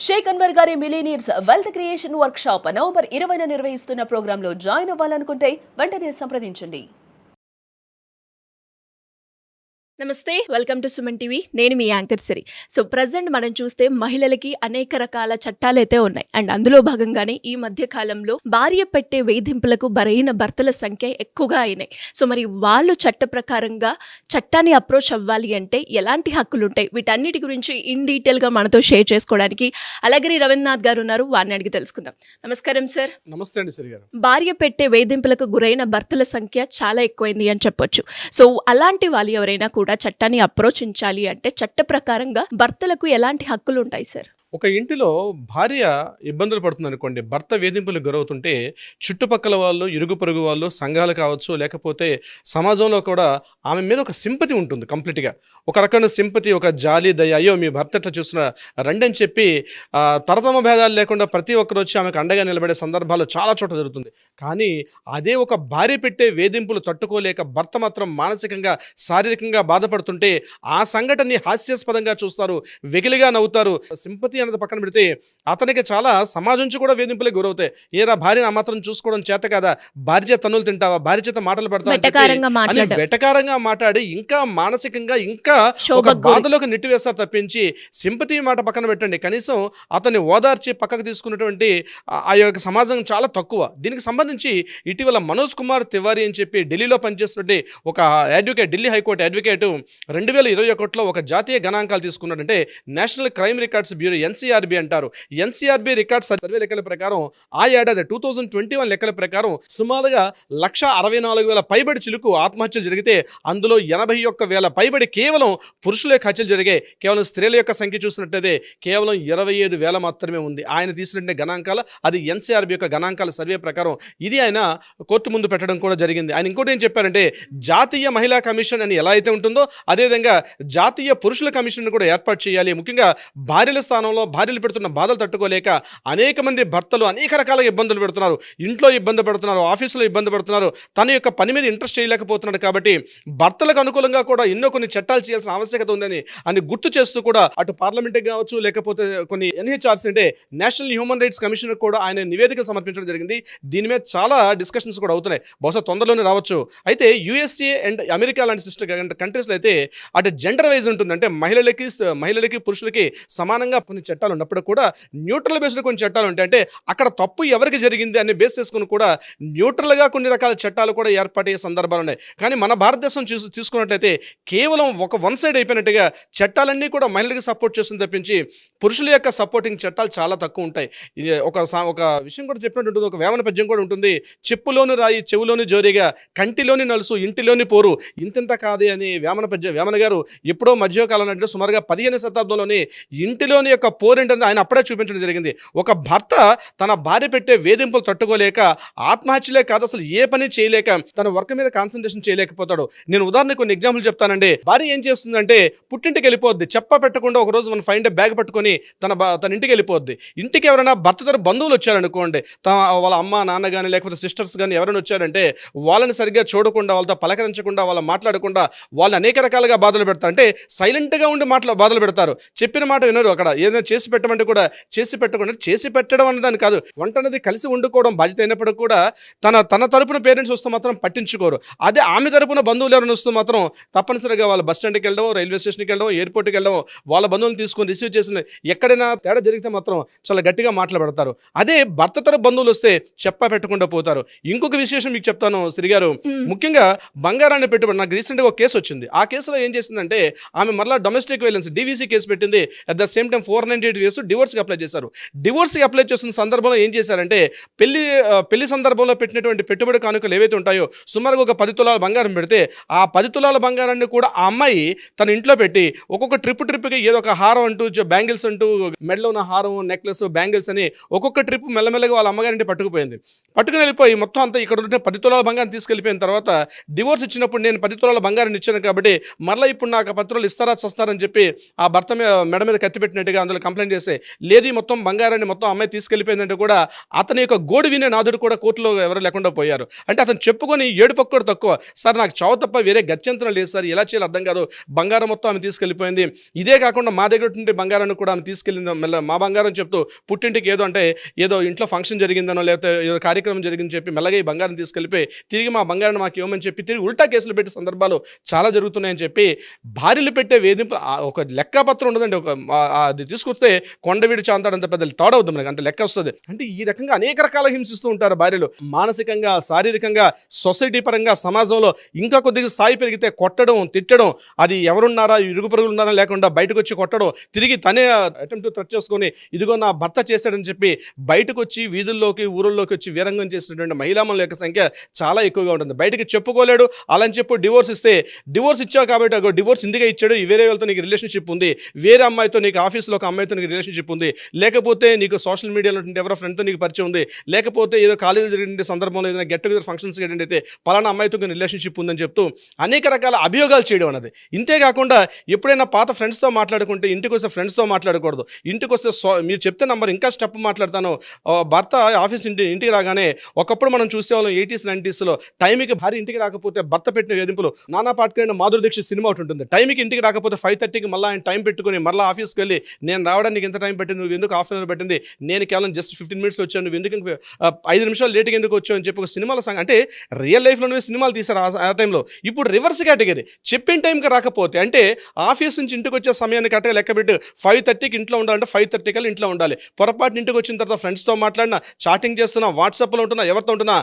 షేక్ అన్వర్ గారి millionaires wealth creation workshop November 20న నిర్వహిస్తున్న ప్రోగ్రాంలో జాయిన్ అవ్వాలనుకుంటే వెంటనే సంప్రదించండి. నమస్తే, వెల్కమ్ టు సుమన్ టీవీ. నేను మీ యాంకర్ సిరి. సో ప్రజెంట్ మనం చూస్తే మహిళలకి అనేక రకాల చట్టాలు అయితే ఉన్నాయి. అండ్ అందులో భాగంగానే ఈ మధ్య కాలంలో భార్య పెట్టే వేధింపులకు బరైన భర్తల సంఖ్య ఎక్కువగా అయినాయి. సో మరి వాళ్ళు చట్ట ప్రకారంగా చట్టాన్ని అప్రోచ్ అవ్వాలి అంటే ఎలాంటి హక్కులు ఉంటాయి, వీటన్నిటి గురించి ఇన్ డీటెయిల్గా మనతో షేర్ చేసుకోవడానికి అలాగే రవీంద్రనాథ్ గారు ఉన్నారు. వారిని అడిగి తెలుసుకుందాం. నమస్కారం సార్. నమస్తే అండి సిరి గారు. భార్య పెట్టే వేధింపులకు గురైన భర్తల సంఖ్య చాలా ఎక్కువైంది అని చెప్పొచ్చు. సో అలాంటి వాళ్ళు ఎవరైనా కూడా చట్టాన్ని అప్రోచించాలి అంటే చట్ట ప్రకారంగా భర్తలకు ఎలాంటి హక్కులు ఉంటాయి సార్? ఒక ఇంటిలో భార్య ఇబ్బందులు పడుతుంది అనుకోండి, భర్త వేధింపులకు గురవుతుంటే చుట్టుపక్కల వాళ్ళు, ఇరుగు పొరుగు వాళ్ళు, సంఘాలు కావచ్చు, లేకపోతే సమాజంలో కూడా ఆమె మీద ఒక సింపతి ఉంటుంది. కంప్లీట్గా ఒక రకమైన సింపతి, ఒక జాలి, దయ, అయ్యో మీ భర్త ఎట్లా చూస్తున్నా రండి అని చెప్పి తరతమ భేదాలు లేకుండా ప్రతి ఒక్కరు వచ్చి ఆమెకు అండగా నిలబడే సందర్భాలు చాలా చోట్ల జరుగుతుంది. కానీ అదే ఒక భార్య పెట్టే వేధింపులు తట్టుకోలేక భర్త మాత్రం మానసికంగా, శారీరకంగా బాధపడుతుంటే ఆ సంఘటనని హాస్యాస్పదంగా చూస్తారు, వెకిలిగా నవ్వుతారు. సింపతి అన్నది పక్కన పెడితే అతనికి చాలా సమాజం నుంచి కూడా వేధింపులకు గురవుతాయి. ఏరా భార్యను ఆ మాత్రం చూసుకోవడం చేత కదా, భార్య తన్నులు తింటావా, భార్య చేత మాటలు పెడతావా అని వెటకారంగా మాట్లాడి ఇంకా మానసికంగా ఇంకా ఒక బాధలోకి నెట్టివేస్తారు తప్పించి సింపతి మాట పక్కన పెట్టండి, కనీసం అతన్ని ఓదార్చి పక్కకు తీసుకున్నటువంటి ఆ యొక్క సమాజం చాలా తక్కువ. దీనికి సంబంధించి ఇటీవల మనోజ్ కుమార్ తివారీ అని చెప్పి ఢిల్లీలో పనిచేస్తున్నట్టు ఒక అడ్వకేట్, ఢిల్లీ హైకోర్టు అడ్వకేట్ 2021లో ఒక జాతీయ గణాంకాలు తీసుకున్నాడంటే National Crime Records Bureau, NCRB అంటారు. ఎన్సీఆర్బీ రికార్డ్స్ సర్వే లెక్కల ప్రకారం ఆ ఏడాది 2021 లెక్కల ప్రకారం సుమారుగా 164,000 పైబడి చిలుకు ఆత్మహత్యలు జరిగితే అందులో 81,000 పైబడి కేవలం పురుషుల యొక్క హత్యలు జరిగాయి. కేవలం స్త్రీల యొక్క సంఖ్య చూసినట్లయితే కేవలం 25,000 మాత్రమే ఉంది. ఆయన తీసినట్టు గణాంకాలు, అది ఎన్సీఆర్బీ యొక్క గణాంకాల సర్వే ప్రకారం. ఇది ఆయన కోర్టు ముందు పెట్టడం కూడా జరిగింది. ఆయన ఇంకోటి ఏం చెప్పారంటే జాతీయ మహిళా కమిషన్ అని ఎలా అయితే ఉంటుందో అదేవిధంగా జాతీయ పురుషుల కమిషన్ కూడా ఏర్పాటు చేయాలి. ముఖ్యంగా భార్యల స్థానంలో భార్యలు పెడుతున్న బాధలు తట్టుకోలేక అనేక మంది భర్తలు అనేక రకాల ఇబ్బందులు పెడుతున్నారు. ఇంట్లో ఇబ్బంది పడుతున్నారు, ఆఫీసులో ఇబ్బంది పడుతున్నారు, తన యొక్క పని మీద ఇంట్రెస్ట్ చేయలేకపోతున్నాడు. కాబట్టి భర్తలకు అనుకూలంగా కూడా ఎన్నో కొన్ని చట్టాలు చేయాల్సిన ఆవశ్యకత ఉందని అని గుర్తు చేస్తూ కూడా అటు పార్లమెంట్ కావచ్చు, లేకపోతే కొన్ని ఎన్హెచ్ఆర్సీ అంటే నేషనల్ హ్యూమన్ రైట్స్ కమిషన్ కూడా ఆయన నివేదికలు సమర్పించడం జరిగింది. దీని మీద చాలా డిస్కషన్స్ కూడా అవుతున్నాయి, బహుశా తొందరలోనే రావచ్చు. అయితే యూఎస్ఏ అండ్ అమెరికా లాంటి సిస్టర్ కంట్రీస్లో అయితే అటు జెండర్ వైజ్ ఉంటుంది. అంటే మహిళలకి పురుషులకి సమానంగా కొన్ని చట్టాలు ఉన్నప్పుడు కూడా న్యూట్రల్ బేస్డ్ కొన్ని చట్టాలు ఉంటాయి. అంటే అక్కడ తప్పు ఎవరికి జరిగింది అనే బేస్ చేసుకుని కూడా న్యూట్రల్గా కొన్ని రకాల చట్టాలు కూడా ఏర్పాటయ్యే సందర్భాలు ఉన్నాయి. కానీ మన భారతదేశం తీసుకున్నట్లయితే కేవలం ఒక వన్ సైడ్ అయిపోయినట్టుగా చట్టాలన్నీ కూడా మహిళలకు సపోర్ట్ చేస్తుంది తప్పించి పురుషుల యొక్క సపోర్టింగ్ చట్టాలు చాలా తక్కువ ఉంటాయి. ఇది ఒక విషయం కూడా చెప్పినట్టు ఉంటుంది, ఒక వేమన పద్యం కూడా ఉంటుంది. చెప్పులోని రాయి చెవులోని జోరిగా, కంటిలోని నలుసు ఇంటిలోని పోరు ఇంతింత కాదే అని వేమన గారు ఎప్పుడో మధ్యకాలంలో అంటే సుమారుగా 15వ శతాబ్దంలోని ఇంటిలోని యొక్క పోరేంటని ఆయన అప్పుడే చూపించడం జరిగింది. ఒక భర్త తన భార్య పెట్టే వేధింపులు తట్టుకోలేక ఆత్మహత్యలే కాదు అసలు ఏ పని చేయలేక తన వర్క్ మీద కాన్సన్ట్రేషన్ చేయలేకపోతాడు. నేను ఉదాహరణకు కొన్ని ఎగ్జాంపుల్ చెప్తానండి. భార్య ఏం చేస్తుందంటే పుట్టింటికి వెళ్ళిపోద్ది, పెట్టకుండా ఒక రోజు మనం ఫైండ్ బ్యాగ్ పట్టుకొని తన ఇంటికి వెళ్ళిపోద్ది. ఇంటికి ఎవరైనా భర్త తన బంధువులు వచ్చారనుకోండి, వాళ్ళ అమ్మ నాన్న కానీ లేకపోతే సిస్టర్స్ కానీ ఎవరైనా వచ్చారంటే వాళ్ళని సరిగ్గా చూడకుండా, వాళ్ళతో పలకరించకుండా, వాళ్ళు మాట్లాడకుండా వాళ్ళు అనేక రకాలుగా బాధలు పెడతారు. అంటే సైలెంట్గా ఉండి బాధలు పెడతారు. చెప్పిన మాట వినరు. అక్కడ ఏదైనా చేసి పెట్టమంటే కూడా చేసి పెట్టడం అన్నదాన్ని కాదు, వంట అనేది కలిసి వండుకోవడం బాధ్యత అయినప్పటికీ కూడా తన తరపున పేరెంట్స్ వస్తే మాత్రం పట్టించుకోరు. అదే ఆమె తరపున బంధువులు ఎవరైనా వస్తే మాత్రం తప్పనిసరిగా వాళ్ళ బస్ స్టాండ్కి వెళ్ళడం, రైల్వే స్టేషన్కి వెళ్ళడం, ఎయిర్పోర్ట్కి వెళ్ళడం, వాళ్ళ బంధువులను తీసుకొని రిసీవ్ చేసిన ఎక్కడైనా తేడా జరిగితే మాత్రం చాలా గట్టిగా మాట్లాడతారు. అదే భర్త తరపు బంధువులు వస్తే పెట్టకుండా పోతారు. ఇంకొక విశేషం మీకు చెప్తాను శ్రీగారు. ముఖ్యంగా బంగారాన్ని పెట్టుబడి, నాకు రీసెంట్గా ఒక కేసు వచ్చింది. ఆ కేసులో ఏం చేసిందంటే ఆమె మరలా డొమెస్టిక్ వైలెన్స్ DVC కేసు పెట్టింది. At the same time 498 case డివోర్స్కి అప్లై చేశారు. డివోర్స్కి అప్లై చేస్తున్న సందర్భంలో ఏం చేశారంటే పెళ్లి సందర్భంలో పెట్టినటువంటి పెట్టుబడి కానుకలు ఏవైతే ఉంటాయో సుమారుగా ఒక 10 తులాల బంగారం పెడితే ఆ 10 తులాల బంగారాన్ని కూడా ఆ అమ్మాయి తన ఇంట్లో పెట్టి ఒక్కొక్క ట్రిప్కి ఏదో ఒక హారం అంటూ, బ్యాంగిల్స్ అంటూ, మెడలో ఉన్న హారం, నెక్లెస్, బ్యాంగిల్స్ అని ఒక్కొక్క ట్రిప్ మెల్లమెల్లగా వాళ్ళ అమ్మగారింటి పట్టుకుని వెళ్ళిపోయి మొత్తం అంతా ఇక్కడ ఉంటే 10 తులాల బంగారం తీసుకెళ్ళిపోయిన తర్వాత డివోర్స్ ఇచ్చినప్పుడు నేను 10 తులాల బంగారం ఇచ్చాను కాబట్టి మరలా ఇప్పుడు నాకు 10 తులాలు ఇస్తారా చస్తారని చెప్పి ఆ భర్త మెడ మీద కత్తి పెట్టినట్టుగా అందులో కంప్లైంట్ చేస్తే లేదు ఈ మొత్తం బంగారాన్ని మొత్తం అమ్మాయి తీసుకెళ్ళిపోయిందంటే కూడా అతని యొక్క గోడు వినే నాదుడు కూడా కోర్టులో ఎవరు లేకుండా పోయారు. అంటే అతను చెప్పుకొని ఏడుపొక్క కూడా తక్కువ, సార్ నాకు చావు తప్ప వేరే గత్యంతరం లేదు సార్, ఎలా చేయాలో అర్థం కాదు, బంగారం మొత్తం ఆమె తీసుకెళ్ళిపోయింది, ఇదే కాకుండా మా దగ్గర ఉంటే బంగారాన్ని కూడా ఆమె తీసుకెళ్ళింది, మెల్ల మా బంగారం చెప్తూ పుట్టింటికి ఏదో అంటే ఏదో ఇంట్లో ఫంక్షన్ జరిగిందనో లేకపోతే ఏదో కార్యక్రమం జరిగిందని చెప్పి మెల్లగా ఈ బంగారం తీసుకెళ్ళిపోయి తిరిగి మా బంగారాన్ని మాకు ఇవ్వమని చెప్పి తిరిగి ఉల్టా కేసులు పెట్టే సందర్భాలు చాలా జరుగుతున్నాయని చెప్పి భార్యలు పెట్టే వేధింపు ఒక లెక్కపత్రం ఉండదండి. అది తీసుకొస్తే కొండవీడి చాంతాడంత పెద్ద తోడవుతుంది మనకి, అంత లెక్క వస్తుంది. అంటే ఈ రకంగా అనేక రకాల హింసిస్తూ ఉంటారు భార్యలు, మానసికంగా, శారీరకంగా, సొసైటీ పరంగా, సమాజంలో ఇంకా కొద్దిగా స్థాయి పెరిగితే కొట్టడం, తిట్టడం, అది ఎవరున్నారా, ఇరుగు పరుగులు ఉన్నారా లేకుండా బయటకు వచ్చి కొట్టడం, తిరిగి తనే అటెంప్ట్ థ్రెట్ చేసుకొని ఇదిగో నా భర్త చేశాడని చెప్పి బయటకు వచ్చి వీధుల్లోకి, ఊరుల్లోకి వచ్చి వీరంగం చేసినటువంటి మహిళామణుల యొక్క సంఖ్య చాలా ఎక్కువగా ఉంటుంది. బయటకి చెప్పుకోలేడు, అలా అని చెప్పి డివోర్స్ ఇస్తే, డివోర్స్ ఇచ్చావు కాబట్టి డివోర్స్ ఇందుకే ఇచ్చాడు, వేరే వాళ్ళతో నీకు రిలేషన్షిప్ ఉంది, వేరే అమ్మాయితో నీకు ఆఫీస్లో ఒక అమ్మాయితో నీకు రిలేషన్షిప్ ఉంది, లేకపోతే నీకు సోషల్ మీడియాలో ఎవరో ఫ్రెండ్తో నీకు పరిచయం ఉంది, లేకపోతే ఏదో కాలేజీలో జరిగిన సందర్భంలో ఏదైనా గెట్ టుగెదర్ ఫంక్షన్స్కి అటెండ్ అయితే పలానా అమ్మాయితో రిలేషన్షిప్ ఉందని చెప్తూ అనేక రకాల అభియోగాలు చేయడం అన్నది. ఇంతేకాకుండా ఎప్పుడైనా పాత ఫ్రెండ్స్తో మాట్లాడుకుంటే ఇంటికి వస్తే ఫ్రెండ్స్తో మాట్లాడకూడదు, ఇంటికి వస్తే మీరు చెప్తే నంబర్ ఇంకా స్టెప్ మాట్లాడతాను, భర్త ఆఫీస్ ఇంటికి రాగానే ఒకప్పుడు మనం చూసేవాళ్ళం 80s 90sలో టైంకి భార్య ఇంటికి రాకపోతే భర్త పెట్టిన వేధింపులు. నానా పాటకైన మాధురి దీక్షిత్ సినిమా ఒకటి ఉంటుంది, టైంకి ఇంటికి రాకపోతే 5:30కి మళ్ళీ ఆయన టైం పెట్టుకుని మళ్ళీ ఆఫీస్కి వెళ్ళి నేను రావడానికి ఎంత టైం పెట్టింది, నువ్వు ఎందుకు హాఫ్ అన్ అవర్ పెట్టింది, నేను కేవలం జస్ట్ 15 minutes వచ్చాను, నువ్వు ఎందుకు 5 నిమిషాలు లేట్గా ఎందుకు వచ్చావు అని చెప్పి ఒక సినిమాల సంగతి. అంటే రియల్ లైఫ్లోనే సినిమాలు తీశారు ఆ టైంలో. ఇప్పుడు రివర్స్ కేటగిరీ, చెప్పిన టైంకి రాకపోతే అంటే ఆఫీస్ నుంచి ఇంటికి వచ్చే సమయాన్ని కరెక్ట్గా లెక్కబెట్టి 5:30కి ఇంట్లో ఉండాలంటే 5:30 కల్లా ఇంట్లో ఉండాలి. పొరపాటున ఇంటికి వచ్చిన తర్వాత ఫ్రెండ్స్తో మాట్లాడినా, చాటింగ్ చేస్తున్నా, వాట్సాప్లో ఉంటున్నా, ఎవరితో ఉంటున్నా,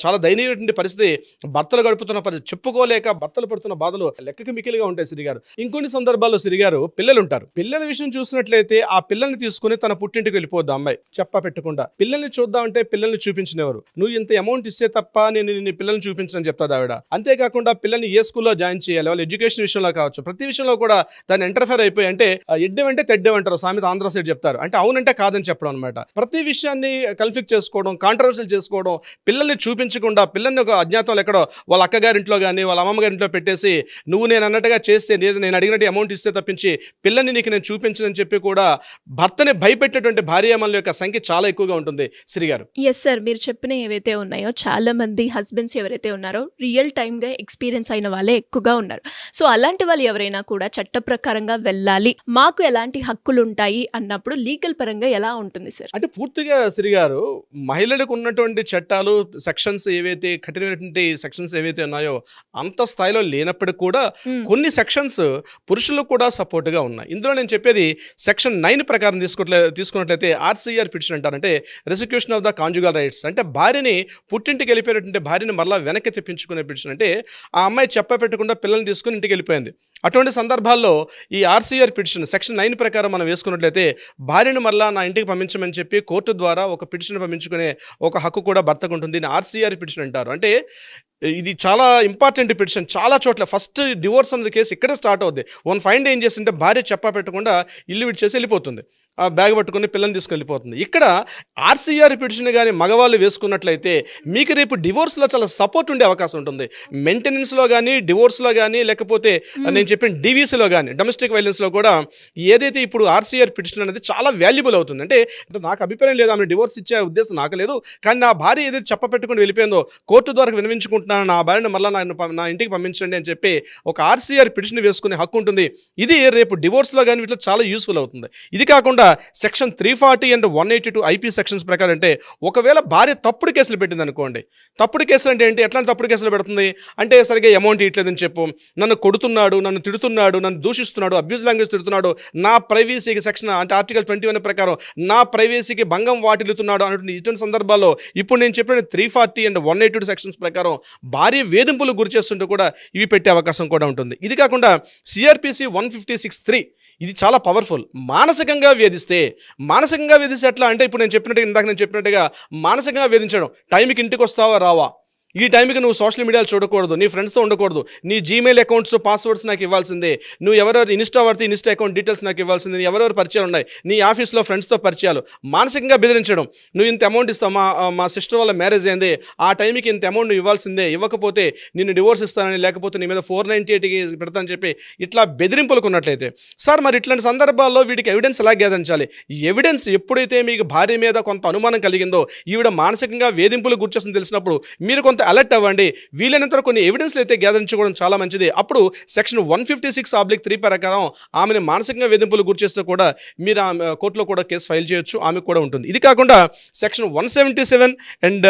చాలా దయనీయమైన పరిస్థితి భర్తలు గడుపుతున్న పరిస్థితి. చెప్పుకోలేక భర్తలు పడుతున్న బాధలు లెక్కకి మికిలిగా ఉంటాయి సిరిగారు. ఇంకొన్ని సందర్భాల్లో సిరిగారు పిల్లలు ఉంటారు, పిల్లల విషయం చూసినట్లయితే ఆ పిల్లల్ని తీసుకుని తన పుట్టింటికి వెళ్ళిపోద్ది అమ్మాయి చెప్ప పెట్టకుండా. పిల్లల్ని చూద్దామంటే పిల్లల్ని చూపించినవారు, నువ్వు ఇంత అమౌంట్ ఇస్తే తప్ప నేను నీ పిల్లల్ని చూపించని చెప్తాది ఆవిడ. అంతేకాకుండా పిల్లల్ని ఏ స్కూల్లో జాయిన్ చేయాలి, వాళ్ళ ఎడ్యుకేషన్ విషయంలో కావచ్చు, ప్రతి విషయంలో కూడా దాన్ని ఇంటర్ఫేర్ అయిపోయి, అంటే ఎడ్డమంటే తెడ్డమంటారు సామెత ఆంధ్ర సైడ్ చెప్తారు, అంటే అవునంటే కాదని చెప్పడం అనమాట. ప్రతి విషయాన్ని కన్ఫ్లిక్ట్ చేసుకోవడం, కాంట్రవర్షియల్ చేసుకోవడం, పిల్లల్ని చూపించకుండా పిల్లల్ని ఒక అజ్ఞాతంలో ఎక్కడో వాళ్ళ అక్కగారింట్లో కానీ వాళ్ళ అమ్మమ్మ గారింట్లో పెట్టేసి నువ్వు నేను అన్నట్టుగా చేస్తే నేను అడిగినట్టు అమౌంట్ ఇస్తే తప్పించి పిల్లల్ని నీకు నేను చూపించనని చెప్పి కూడా భర్తని భయపెట్టేటువంటి భార్యామణుల యొక్క సంఖ్య చాలా ఎక్కువగా ఉంటుంది శ్రీగారు. ఎస్ సార్, మీరు చెప్పిన ఏవైతే ఉన్నాయో చాలా మంది హస్బెండ్స్ ఎవరైతే ఉన్నారో రియల్ టైమ్గా ఎక్స్పీరియన్స్ అయిన వాళ్ళే ఎక్కువగా ఉన్నారు. సో అలాంటి వాళ్ళు ఎవరైనా కూడా చట్ట ప్రకారంగా వెళ్ళాలి, మాకు ఎలాంటి హక్కులు ఉంటాయి అన్నప్పుడు లీగల్ పరంగా ఎలా ఉంటుంది సార్? అంటే పూర్తిగా శ్రీగారు మహిళలకు ఉన్నటువంటి చట్టాలు, సెక్షన్స్ ఏవైతే కఠినమైనటువంటి సెక్షన్స్ ఏవైతే ఉన్నాయో అంత స్థాయిలో లేనప్పటికీ కూడా కొన్ని సెక్షన్స్ పురుషులకు కూడా సపోర్ట్గా ఉన్నాయి. ఇందులో నేను చెప్పేది సెక్షన్ 9 ప్రకారం తీసుకున్నట్లయితే ఆర్సీఆర్ పిటిషన్ అంటారంటే restitution of the conjugal rights. అంటే భార్యని పుట్టింటికి వెళ్ళిపోయినటువంటి భార్యని మరలా వెనక్కి తెప్పించుకునే పిటిషన్. అంటే ఆ అమ్మాయి చెప్ప పెట్టకుండా పిల్లల్ని తీసుకుని ఇంటికి వెళ్ళిపోయింది. అటువంటి సందర్భాల్లో ఈ ఆర్సీఆర్ పిటిషన్ సెక్షన్ 9 ప్రకారం మనం వేసుకున్నట్లయితే భార్యను మరలా నా ఇంటికి పంపించమని చెప్పి కోర్టు ద్వారా ఒక పిటిషన్ పంపించుకునే ఒక హక్కు కూడా భర్తకు ఉంటుంది. దీన్ని ఆర్సీఆర్ పిటిషన్ అంటారు. అంటే ఇది చాలా ఇంపార్టెంట్ పిటిషన్. చాలా చోట్ల ఫస్ట్ డివోర్స్ అన్నది కేసు ఇక్కడే స్టార్ట్ అవుద్ది. వన్ ఫైండ్ ఏం చేస్తుంటే భార్య చెప్పా పెట్టకుండా ఇల్లు విడిచేసి వెళ్ళిపోతుంది, ఆ బ్యాగ్ పట్టుకుని పిల్లల్ని తీసుకెళ్ళిపోతుంది. ఇక్కడ ఆర్సీఆర్ పిటిషన్ కానీ మగవాళ్ళు వేసుకున్నట్లయితే మీకు రేపు డివోర్స్లో చాలా సపోర్ట్ ఉండే అవకాశం ఉంటుంది. మెయింటెనెన్స్లో కానీ, డివోర్స్లో కానీ, లేకపోతే నేను చెప్పిన డీవీసీలో కానీ, డొమెస్టిక్ వైలెన్స్లో కూడా ఏదైతే ఇప్పుడు ఆర్సీఆర్ పిటిషన్ అనేది చాలా వాల్యుబుల్ అవుతుంది. అంటే నాకు అభిప్రాయం లేదు, ఆమె డివోర్స్ ఇచ్చే ఉద్దేశం నాకు లేదు, కానీ నా భార్య ఏదైతే చెప్పపెట్టుకుని వెళ్ళిపోయిందో కోర్టు ద్వారా వినిపించుకుంటున్నాను, నా భార్యను మళ్ళీ నా ఇంటికి పంపించండి అని చెప్పి ఒక ఆర్సీఆర్ పిటిషన్ వేసుకునే హక్కు ఉంటుంది. ఇది రేపు డివోర్స్లో కానీ ఇట్లా చాలా యూస్ఫుల్ అవుతుంది. ఇది కాకుండా సెక్షన్ 340 అండ్ 182 ఐపీ సెక్షన్స్ ప్రకారం అంటే ఒకవేళ భార్య తప్పుడు కేసులు పెట్టింది అనుకోండి. తప్పుడు కేసులు అంటే ఏంటి, ఎట్లాంటి తప్పుడు కేసులు పెడుతుంది అంటే సరిగ్గా అమౌంట్ ఇవ్వట్లేదని చెప్పు, నన్ను కొడుతున్నాడు, నన్ను తిడుతున్నాడు, నన్ను దూషిస్తున్నాడు, అబ్యూజ్ లాంగ్వేజ్ తిడుతున్నాడు, నా ప్రైవసీకి సెక్షన్ అంటే ఆర్టికల్ 21 ప్రకారం నా ప్రైవసీకి భంగం వాటిల్లుతున్నాడు అన్నటువంటి ఇటువంటి సందర్భాల్లో ఇప్పుడు నేను చెప్పిన 340 అండ్ 182 సెక్షన్స్ ప్రకారం భార్య వేధింపులకు గురి చేస్తుంటే కూడా ఇవి పెట్టే అవకాశం కూడా ఉంటుంది. ఇది కాకుండా సిఆర్పిసి 156(3) ఇది చాలా పవర్ఫుల్. మానసికంగా వేధిస్తే ఎట్లా అంటే ఇప్పుడు ఇందాక నేను చెప్పినట్టుగా మానసికంగా వేధించడం, టైంకి ఇంటికి వస్తావా రావా, ఈ టైంకి నువ్వు సోషల్ మీడియాలో చూడకూడదు, నీ ఫ్రెండ్స్తో ఉండకూడదు, నీ జీమెయిల్ అకౌంట్స్ పాస్వర్డ్స్ నాకు ఇవ్వాల్సిందే, నువ్వు ఎవరెవరు ఇన్స్టా వాడితే ఇన్స్టా అకౌంట్ డీటెయిల్స్ నాకు ఇవ్వాల్సిందే, ఎవరెవరు పరిచయాలు ఉన్నాయి, నీ ఆఫీస్లో ఫ్రెండ్స్తో పరిచయాలు, మానసికంగా బెదిరించడం. నువ్వు ఇంత అమౌంట్ ఇస్తావు, మా సిస్టర్ వాళ్ళ మ్యారేజ్ అయింది, ఆ టైంకి ఇంత అమౌంట్ నువ్వు ఇవ్వాల్సిందే, ఇవ్వకపోతే నిన్ను డివోర్స్ ఇస్తానని, లేకపోతే నీ మీద 498కి పెడతానని చెప్పి ఇట్లా బెదిరింపులకు ఉన్నట్లయితే సార్ మరి ఇట్లాంటి సందర్భాల్లో వీటికి ఎవిడెన్స్ ఎలా గ్యాదరించాలి? ఈ ఎవిడెన్స్ ఎప్పుడైతే మీకు భార్య మీద కొంత అనుమానం కలిగిందో, ఈవిడ మానసికంగా వేధింపులకు గురిచేస్తుందని తెలిసినప్పుడు మీరు కొంత అలర్ట్ అవ్వండి. వీలైనంత కొన్ని ఎవిడెన్స్లు అయితే గ్యాదరించుకోవడం చాలా మంచిది. అప్పుడు సెక్షన్ 156/3 ప్రకారం ఆమెను మానసికంగా వేధింపులు గురిచేస్తే కూడా మీరు ఆమె కోర్టులో కూడా కేసు ఫైల్ చేయొచ్చు, ఆమెకు కూడా ఉంటుంది. ఇది కాకుండా సెక్షన్ 177 అండ్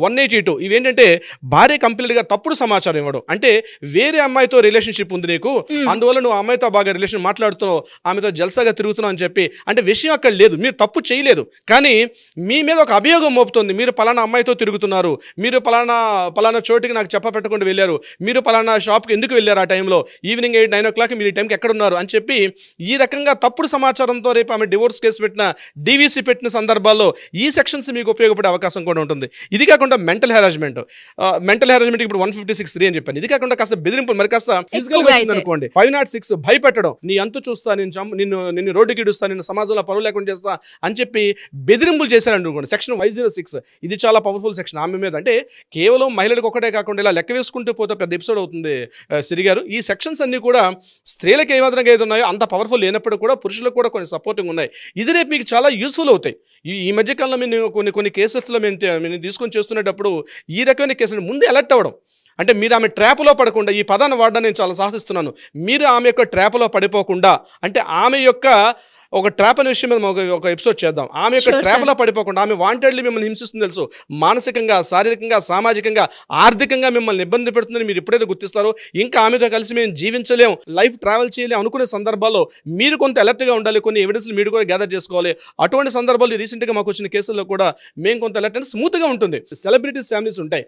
182 ఇవేంటంటే భార్య కంప్లీట్గా తప్పుడు సమాచారం ఇవ్వడం. అంటే వేరే అమ్మాయితో రిలేషన్షిప్ ఉంది నీకు, అందువల్ల నువ్వు అమ్మాయితో బాగా రిలేషన్ మాట్లాడుతున్నావు, ఆమెతో జల్సాగా తిరుగుతున్నావు అని చెప్పి, అంటే విషయం అక్కడ లేదు, మీరు తప్పు చేయలేదు, కానీ మీ మీద ఒక అభియోగం మోపుతుంది. మీరు పలానా అమ్మాయితో తిరుగుతున్నారు, మీరు పలానా చోటికి నాకు చెప్పపెట్టకుండా వెళ్ళారు, మీరు పలానా షాప్కి ఎందుకు వెళ్ళారు, ఆ టైంలో ఈవినింగ్ 8-9 o'clock మీరు ఈ టైంకి ఎక్కడ ఉన్నారు అని చెప్పి ఈ రకంగా తప్పుడు సమాచారంతో రేపు ఆమె డివోర్స్ కేసు పెట్టిన, డీవీసీ పెట్టిన సందర్భాల్లో ఈ సెక్షన్స్ మీకు ఉపయోగపడే అవకాశం కూడా ఉంటుంది. ఇది కాకుండా మెంటల్ హెరాస్మెంట్ ఇప్పుడు 156(3) అని చెప్పాను. ఇది కాకుండా కాస్త బెదిరింపులు, మరి కాస్త ఫిజికల్ అనుకోండి 506 భయపెట్టడం, నీ అంతు చూస్తా, నిన్ను రోడ్డుకి ఇడుస్తా, నిన్ను సమాజంలో పరువు లేకుండా చేస్తా అని చెప్పి బెదిరింపులు చేశారనుకోండి, సెక్షన్ 506. ఇది చాలా పవర్ఫుల్ సెక్షన్ ఆమె మీద. అంటే కేవలం మహిళలకు ఒకటే కాకుండా ఇలా లెక్క వేసుకుంటూ పోతే పెద్ద ఎపిసోడ్ అవుతుంది సిరి గారు. ఈ సెక్షన్స్ అన్ని కూడా స్త్రీలకు ఏ మాత్రంగా ఏది ఉన్నాయో అంత పవర్ఫుల్ లేనప్పుడు కూడా పురుషులకు కూడా కొన్ని సపోర్టింగ్ ఉన్నాయి. ఇది రేపు మీకు చాలా యూస్ఫుల్ అవుతాయి. ఈ మధ్యకాలంలో మేము కొన్ని కేసెస్లో మేము తీసుకొని చేస్తున్నప్పుడు ఈ రకమైన కేసులు ముందు అలర్ట్ అవ్వడం. అంటే మీరు ఆమె ట్రాప్లో పడకుండా, ఈ పదాన్ని వాడడానికి నేను చాలా సాహసిస్తున్నాను, మీరు ఆమె యొక్క ట్రాప్లో పడిపోకుండా, అంటే ఆమె యొక్క ఒక ట్రాప్ అనే విషయం మీద ఒక ఎపిసోడ్ చేద్దాం. ఆమె యొక్క ట్రాప్లో పడిపోకుండా, ఆమె వాంటెడ్లీ మిమ్మల్ని హింసిస్తుంది తెలుసు, మానసికంగా, శారీరకంగా, సామాజికంగా, ఆర్థికంగా మిమ్మల్ని ఇబ్బంది పెడుతుందని మీరు ఎప్పుడైతే గుర్తిస్తారో, ఇంకా ఆమెతో కలిసి మేము జీవించలేం, లైఫ్ ట్రావెల్ చేయలేం అనుకునే సందర్భాల్లో మీరు కొంత అలర్ట్గా ఉండాలి. కొన్ని ఎవిడెన్స్లు మీరు కూడా గ్యాదర్ చేసుకోవాలి. అటువంటి సందర్భాలు రీసెంట్గా మాకు వచ్చిన కేసుల్లో కూడా మేము కొంత అలర్ట్ అంటే స్మూత్గా ఉంటుంది. సెలబ్రిటీస్ ఫ్యామిలీస్ ఉంటాయి.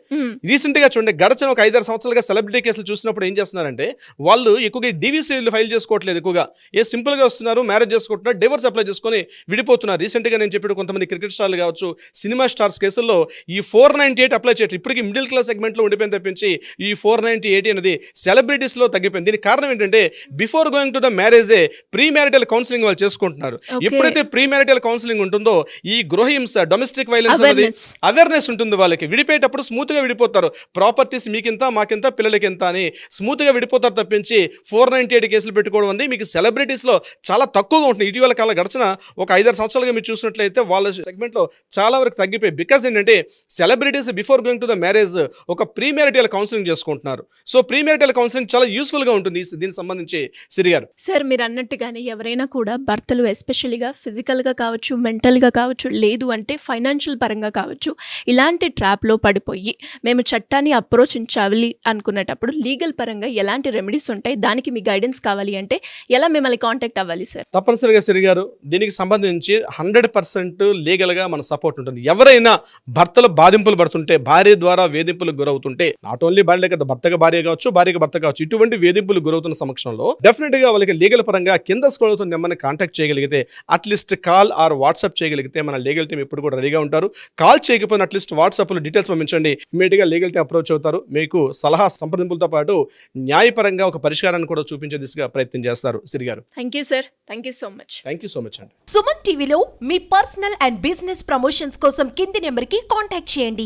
రీసెంట్గా చూడండి, గడిచిన ఒక 5-6 సంవత్సరాలుగా సెలబ్రిటీ కేసులు చూసినప్పుడు ఏం చేస్తున్నారంటే, వాళ్ళు ఎక్కువగా డీవీసీలు ఫైల్ చేసుకోవట్లేదు, ఎక్కువగా సింపుల్గా వస్తున్నారు, మ్యారేజ్ చేసుకుంటున్నారు, డివోర్స్ అప్లై చేసుకొని విడిపోతున్నారు. రీసెంట్గా నేను చెప్పిన కొంతమంది క్రికెట్ స్టార్లు కావచ్చు, సినిమా స్టార్స్ కేసుల్లో ఈ 498 అప్లై చేయట్లేదు. ఇప్పటికీ మిడిల్ క్లాస్ సెగ్మెంట్లో ఉండిపోయింది తప్పించి ఈ 498 అనేది సెలబ్రిటీస్లో తగ్గిపోయింది. దీనికి కారణం ఏంటంటే, బిఫోర్ గోయింగ్ టు ద మ్యారేజే ప్రీ మ్యారిటల్ కౌన్సిలింగ్ వాళ్ళు చేసుకుంటున్నారు. ఎప్పుడైతే ప్రీ మ్యారిటల్ కౌన్సిలింగ్ ఉంటుందో, ఈ గృహహింస, డొమెస్టిక్ వైలెన్స్ అనేది అవేర్నెస్ ఉంటుంది వాళ్ళకి. విడిపోయేటప్పుడు స్మూత్గా విడిపోతారు. ప్రాపర్టీస్ మీకింత, మాకింత, పిల్లలకి ఎంత అని స్మూత్గా విడిపోతారు తప్పించి 498 కేసులు పెట్టుకోవడం అనేది మీకు సెలబ్రిటీస్లో చాలా తక్కువగా ఉంటుంది. ఇటీవల కాలం గడిచిన ఒక 5-6 సంవత్సరాలుగా మీరు చూసినట్లయితే వాళ్ళ సెగ్మెంట్లో చాలా వరకు తగ్గిపోయి. బికాజ్ ఏంటంటే, celebrities before going to the marriage ఒక ప్రీ మ్యారిటల్ కౌన్సిలింగ్ చేసుకుంటున్నారు. సో ప్రీ మ్యారిటల్ కౌన్సిలింగ్ చాలా యూస్ఫుల్గా ఉంటుంది దీనికి సంబంధించి సిరి గారు. సార్, మీరు అన్నట్టుగానే ఎవరైనా కూడా భర్తలు ఎస్పెషల్గా ఫిజికల్గా కావచ్చు, మెంటల్గా కావచ్చు, లేదు అంటే ఫైనాన్షియల్ పరంగా కావచ్చు, ఇలాంటి ట్రాప్లో పడిపోయి మేము చట్టాన్ని అప్రోచించాలి అనుకునేటప్పుడు లీగల్ పరంగా ఎలాంటి రెమెడీస్ ఉంటాయి, దానికి మీ గైడెన్స్ కావాలి అంటే ఎలా మిమ్మల్ని కాంటాక్ట్ అవ్వాలి సార్? తప్పనిసరిగా సిరి గారు, దీనికి సంబంధించి 100% లీగల్గా మన సపోర్ట్ ఉంటుంది. ఎవరైనా భర్తలు బాధింపులు పడుతుంటే, భార్య ద్వారా వేధింపులకు గురవుతుంటే, నాట్ ఓన్లీ భార్య కదా, భర్తగా భార్య కావచ్చు, భార్యకి భర్త కావచ్చు, ఇటువంటి వేధింపులు గురవుతున్న సమక్షంలో డెఫినెట్గా వాళ్ళకి లీగల్ పరంగా కింద స్క్రోల్ అవుతున్న నెంబర్ని కాంటాక్ట్ చేయగలిగితే, అట్లీస్ట్ కాల్ ఆర్ వాట్సాప్ చేయగలిగితే మన లీగల్ టీం ఎప్పుడు కూడా రెడీగా ఉంటారు. కాల్ చేయకపోయినా అట్లీస్ట్ వాట్సాప్లో డీటెయిల్స్ పంపించండి, ఇమీడియట్గా లీగల్ టీం అప్రోచ్ అవుతారు. మీకు సలహా సంప్రదింపులతో పాటు న్యాయపరంగా ఒక పరిష్కారాన్ని కూడా చూపించే దిశగా ప్రయత్నం చేస్తారు. సిరి గారు, thank you sir, thank you so much. Thank you so much అండి. సుమన్ టీవీలో మీ పర్సనల్ అండ్ బిజినెస్ ప్రమోషన్స్ కోసం కింది నెంబర్కి కాంటాక్ట్ చేయండి.